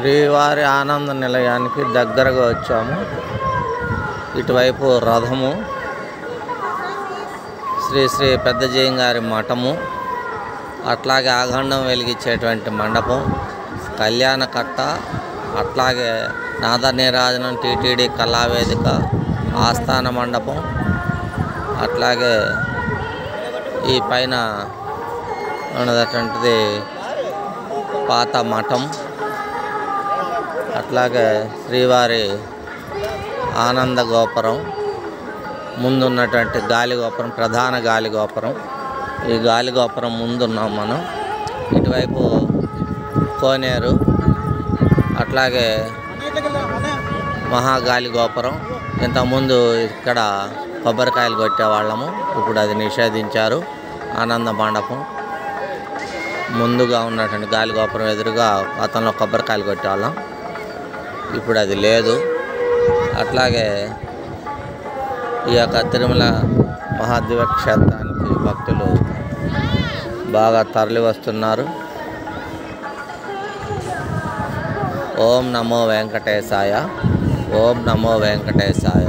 శ్రీవారి ఆనంద నిలయానికి దగ్గరగా వచ్చాము. ఇటువైపు రథము, శ్రీ శ్రీ పెద్దజీయం గారి మఠము, అట్లాగే ఆగండం వెలిగించేటువంటి మండపం, కళ్యాణ కట్ట, అట్లాగే నాద నీరాజనం, టీటీడీ కళావేదిక, ఆస్థాన మండపం, అట్లాగే ఈ పైన ఉన్నటువంటిది పాత మఠం, అట్లాగే శ్రీవారి ఆనంద గోపురం, ముందున్నటువంటి గాలి గోపురం, ప్రధాన గాలి గోపురం. ఈ గాలి గోపురం ముందున్నాం మనం. ఇటువైపు కోనేరు, అట్లాగే మహాగాలి గోపురం. ఇంతకుముందు ఇక్కడ కొబ్బరికాయలు కొట్టేవాళ్ళము, ఇప్పుడు అది నిషేధించారు. ఆనంద మండపం ముందుగా ఉన్నటువంటి గాలి గోపురం ఎదురుగా గతంలో కొబ్బరికాయలు కొట్టేవాళ్ళం, ఇప్పుడు అది లేదు. అట్లాగే ఈ యొక్క తిరుమల మహాదివ్య క్షేత్రానికి భక్తులు బాగా తరలి వస్తున్నారు. ఓం నమో వెంకటేశాయ, ఓం నమో వెంకటేశాయ.